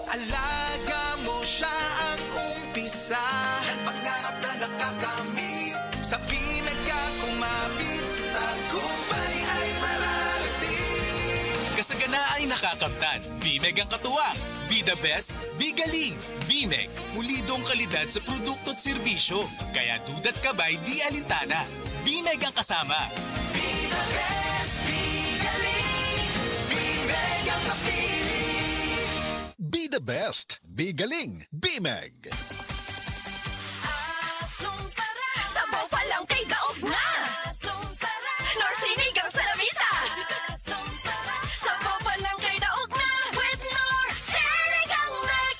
Alaga mo siya ang umpisa ng pangarap na nakakamit. Sa Bimeg ka kumapit, tagumpay ay mararating. Kasagana ay nakakamtan. Bimeg ang katuwang. Be the best, be galing. Bimeg, pulidong kalidad sa produkto at serbisyo. Kaya duda't kabay di alintana. Bimeg ang kasama. Be the best, be galing. Bimeg ang kapili. Be the best, be galing, Bimeg. Aslong sarap. Sabaw pa lang kay daog na. Aslong sarap. Nor sinigang sa lamisa. Aslong sarap. Sabaw pa lang kay daog na. With Nor Sinigang Mix.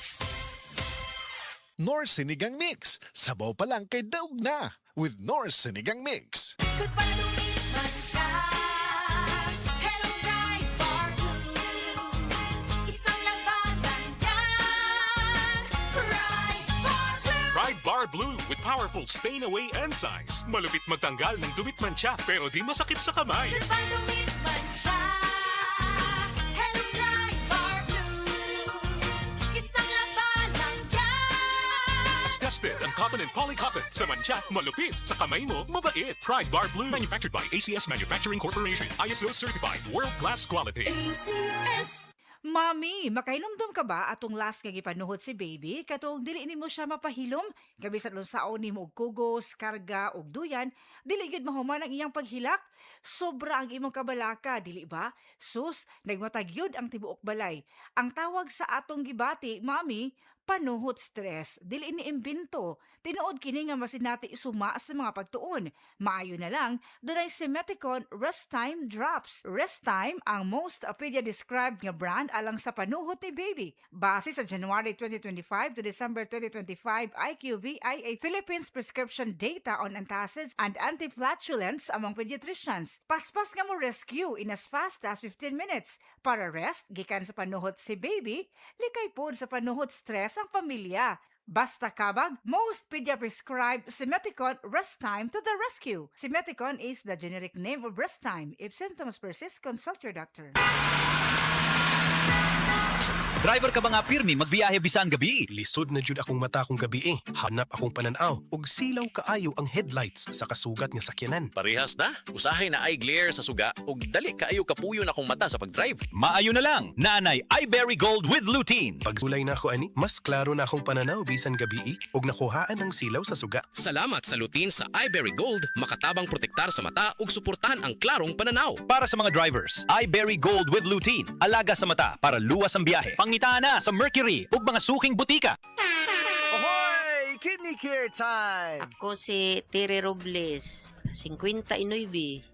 Nor Sinigang Mix. Sabaw pa lang kay daog na. With Nor Sinigang Mix. Good pa tumiman siya. Hello, Pride Bar Blue. Isang labanan yan. Pride Bar Blue. Pride Bar Blue with powerful stain-away enzymes. Malupit magtanggal ng dumit mancha pero di masakit sa kamay. Good pa tumiman siya. Hello, Pride Bar Blue. Isang labanan yan. As tested ang cotton and polycotton. Sa mancha, malupit. Sa kamay mo, mabait. Pride Bar Blue. Manufactured by ACS Manufacturing Corporation. ISO certified. World-class quality. ACS. Mami, makainomdom ka ba atong last nga gipanuhot si baby? Katong dili nimo siya mapahilom? Kabisan unsaon nimo og kugos, karga ug duyan, dili gyud mahuman ang iyang paghilak. Sobra ang imong kabalaka, dili ba? Sus, nagmatag yun ang tibuok balay. Ang tawag sa atong gibati, mami, panuhot stress. Dili ni imbento. Tinuod kini nga masinati isuma sa mga pagtuon. Maayo na lang, dunay Simeticon Rest Time Drops. Rest Time ang most pedia-described nga brand alang sa panuhot ni baby. Base sa January 2025 to December 2025 IQVIA Philippines prescription data on antacids and anti-flatulence among pediatricians. Paspas nga mo rescue in as fast as 15 minutes. Para rest, gikan sa panuhot si baby, likay pod sa panuhot stress ang pamilya. Basta kabag, most pedia-prescribed Simeticon Rest Time to the rescue. Simeticon is the generic name of Rest Time. If symptoms persist, consult your doctor. Driver ka ba nga pirmi magbiyahe bisan gabi? Lisod na jud akong mata akong gabi eh. Hanap akong pananaw ug silaw kaayo ang headlights sa kasugat nga sakyanan. Parehas na. Usahay na ay glare sa suga ug dali kaayo kapuyo na akong mata sa pagdrive. Maayo na lang, naanay iBerry Gold with lutein. Pagsulay na ako ani, mas klaro na akong pananaw bisan gabi ug nakuhaan ang silaw sa suga. Salamat sa lutein sa iBerry Gold, makatabang protektar sa mata ug suportahan ang klarong pananaw. Para sa mga drivers, iBerry Gold with lutein. Alaga sa mata para luwas ang biyahe. Pangitaan na sa Mercury ug mga suking butika. Ahoy! Kidney Care time! Ako si Tere Robles, 59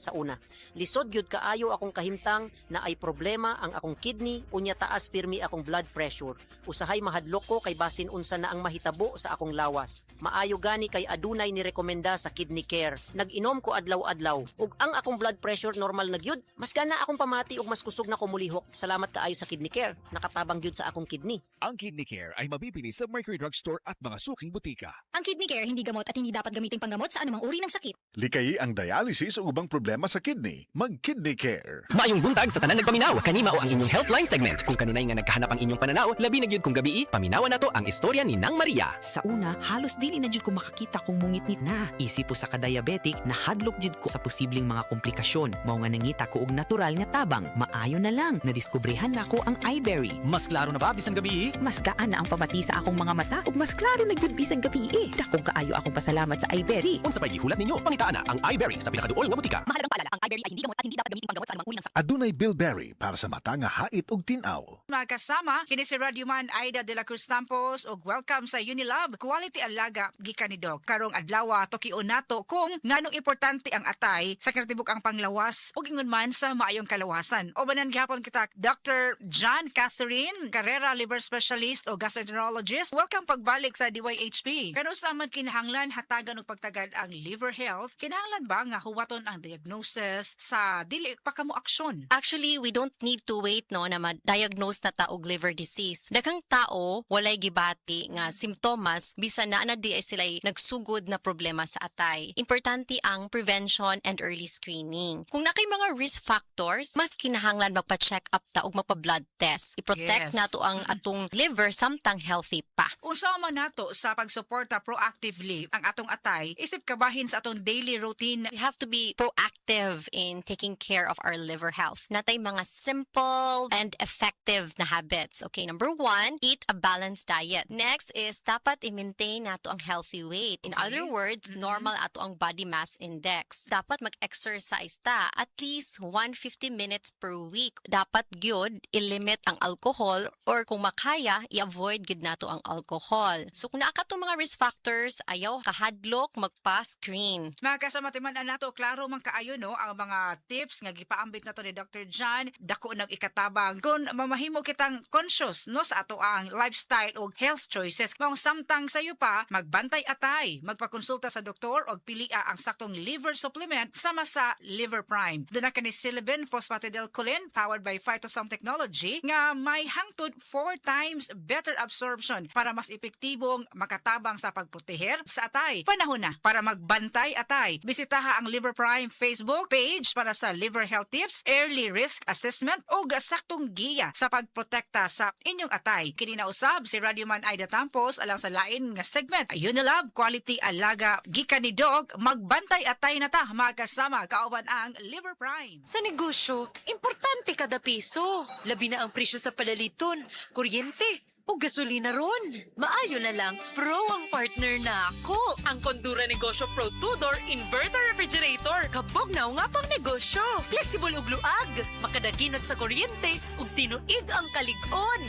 sa una. Lisod gyud kaayo akong kahimtang na ay problema ang akong kidney unya taas pirmi akong blood pressure. Usahay mahadlok ko kay basin unsa na ang mahitabo sa akong lawas. Maayo gani kay adunay ni rekomenda sa Kidney Care. Nag-inom ko adlaw-adlaw ug ang akong blood pressure normal na gyud. Mas gana akong pamati ug mas kusog na ko mulihok. Salamat kaayo sa Kidney Care. Nakatabang gyud sa akong kidney. Ang Kidney Care ay mabibili sa Mercury Drugstore at mga suking butika. Ang Kidney Care hindi gamot at hindi dapat gamiting panggamot sa anumang uri ng sakit. Likay ang dialysis o ubang problema sa kidney. Mag-Kidney Care. Maayong buntag sa tanan nagpaminaw. Kanima o ang inyong Healthline segment. Kung kanunay nga nagkahanap ang inyong pananaw, labi na gyud kung gabi, paminawan nato ang istorya ni Nang Maria. Sa una, halos dili na jud ko makakita kung mungitnit na. Isip po sa ka-diabetic na hadlok jud ko sa posibleng mga komplikasyon. Mao nga nangita ko og natural nga tabang. Maayo na lang, nadiskubrehan na ko ang iBerry. Mas klaro na ba bisan gabi? Mas gaan na ang pamati sa akong mga mata ug mas klaro na jud bisan gabi. Dakong kaayo akong pasalamat sa iBerry. Unsa pay gihulat ninyo? Pangitaan na ang iBerry sa pinakaduol nga butika. Mahalagang paalala, ang iBerry ay hindi gamot at hindi dapat gamiting panggamot sa anumang uri ng sakit. Adunay Bilberry para sa mata nga hait ug tinaw. Mga kasama, kini si Radio Man Aida de la Cruz Campos ug welcome sa Unilab. Quality alaga gikan ni Doc. Karong adlaw tokion nato kung nganong importante ang atay sa kinatibuk ang panglawas ug ingon man sa maayong kalawasan. O banan gihapon kita Dr. John Catherine Carrera, liver specialist o gastroenterologist. Welcome pagbalik sa DYHP. Kano sa man kinahanglan hatagan og pagtagad ang liver health, Kinahanglan ba nga huwaton ang diagnosis sa dili pa kamo aksyon? Actually, we don't need to wait no na ma-diagnose na ta og liver disease. Daghang tao walay gibati nga simptomas bisan na di sila nagsugod na problema sa atay. Importante ang prevention and early screening. Kung nakay mga risk factors, mas kinahanglan magpa-check up ta og magpa-blood test. I-protect Yes. nato ang atong liver samtang healthy pa. Unsa man nato sa pagsuporta proactively ang atong atay, isip kabahin sa atong daily routine. We have to be proactive in taking care of our liver health. Natay mga simple and effective na habits. Okay, number 1, eat a balanced diet. Next is dapat i-maintain nato ang healthy weight. In other words, normal ato ang body mass index. Dapat mag-exercise ta at least 150 minutes per week. Dapat gyud i-limit ang alcohol or kung makaya, i-avoid gyud nato ang alcohol. So kung naa ka tong mga risk factors, ayaw kahadlok magpa-screen. Mga kasamatiman nato, klaro man kaayo no ang mga tips nga gipaambit nato ni Dr. John, dako nang ikatabang kung mamahimo kitang conscious no sa ato ang lifestyle o health choices. Kung samtang sayo pa magbantay atay, magpakonsulta sa doktor og pilia ang saktong liver supplement sama sa Liver Prime. Doon na kani Silibin Phosphatidylcholine powered by Phytosome Technology nga may hangtod 4 times better absorption para mas epektibong makatabang sa pagproteher sa atay. Panahon na para magbantay atay. Bisitaha ang Liver Prime Facebook page para sa liver health tips, early risk assessment o saktong giya sa pagprotekta sa inyong atay. Kini na usab si Radioman Aida Tampos alang sa lain nga segment. Ayun na lab, quality alaga gikan ni dog, magbantay atay na ta magkasama kauban ang Liver Prime. Sa negosyo, importante kada piso. Labi na ang presyo sa palaliton, kuryente, o gasolina ron. Maayo na lang, Pro ang partner na ako. Ang Kondura Negosyo Pro 2-door Inverter Refrigerator. Kabog na nga pang negosyo. Flexible ug luag. Makadaginot sa kuryente ug tinuig ang kalig-on.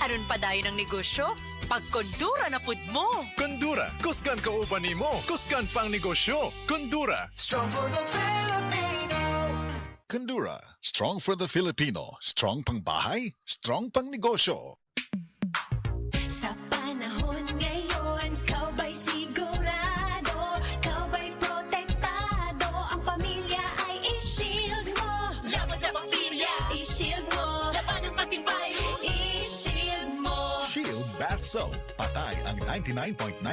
Aron pa dayon ang negosyo, pag Kondura na pud mo. Kondura, kusgan kauban nimo, kusgan pang negosyo. Kondura. Strong for the Filipino. Kondura, strong for the Filipino. Strong pang bahay, strong pang negosyo. Sa panahon ngayon, kau ba'y sigurado? Kau ba'y protektado? Ang pamilya ay i-shield mo. Laban sa bakterya, i-shield mo. Laban ng pating virus, i-shield mo. Shield Bath Soap. Patay ang 99.9%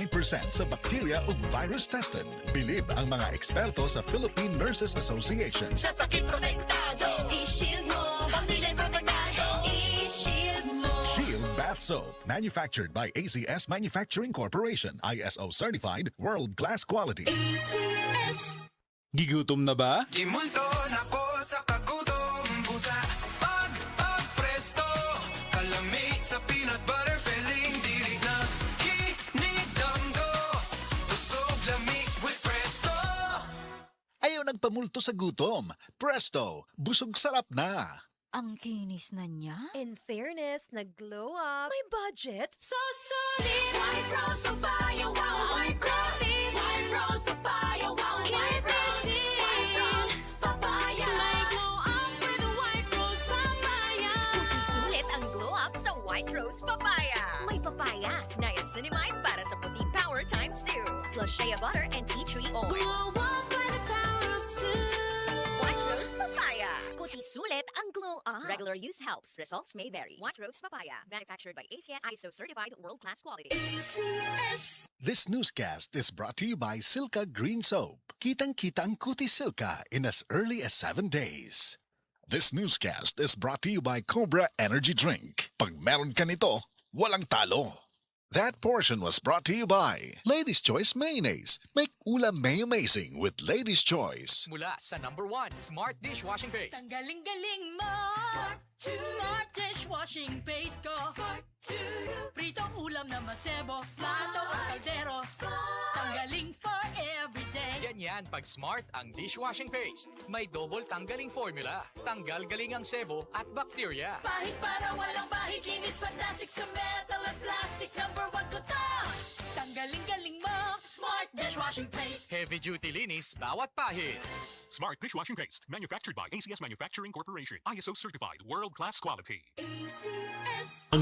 sa bakterya ug virus tested. Bilib ang mga eksperto sa Philippine Nurses Association. Sa sakit protektado. I-shield mo. Pamilya protektado. I-shield mo. Shield Bath Soap. Manufactured by ACS Manufacturing Corporation. ISO certified, world-class quality. ACS. Gigutom na ba? Dimulto na ko sa kagutom. Busa pag presto. Kalami sa peanut butter filling. Dili na hinidamgo. Busog lami with presto. Ayaw nagpamulto sa gutom. Presto, busog sarap na. Ang kinis na niya. In fairness, nag-glow up. May budget? So solid. White Rose Papaya, wow, White Rose. White Rose Papaya, wow, White Rose. White Rose Papaya. May glow up with White Rose Papaya. Sulit ang glow up sa White Rose Papaya. May papaya, niacinamide para sa puti power times 2. Plus shea butter and tea tree oil. Glow up with the power of 2. White Rose Papaya. Kuti sulit ang glow up. Regular use helps. Results may vary. White Rose Papaya. Manufactured by ACS ISO certified world-class quality. ACS. This newscast is brought to you by Silka Green Soap. Kitang-kita ang Kuti Silka in as early as 7 days. This newscast is brought to you by Cobra Energy Drink. Pag meron ka nito, walang talo. That portion was brought to you by Lady's Choice Mayonnaise. Make ulam may amazing with Lady's Choice. Mula sa number 1, Smart Dishwashing Paste. Tanggaling-galing mo. Smart dishwashing paste ko. Pritong ulam na masebo. Plato o kaldero. Tanggaling for everyday. Ganyan pag Smart ang dishwashing paste. May double tanggaling formula. Tanggal galing ang sebo at bakterya. Bahid para walang bahid. Linis fantastic sa metal at plastic. Number 1 ko to. Tanggaling-galing mo. Smart dishwashing paste. Heavy duty linis bawat pahid. Smart Dishwashing Paste. Manufactured by ACS Manufacturing Corporation. ISO certified world-class quality. ACS. Ang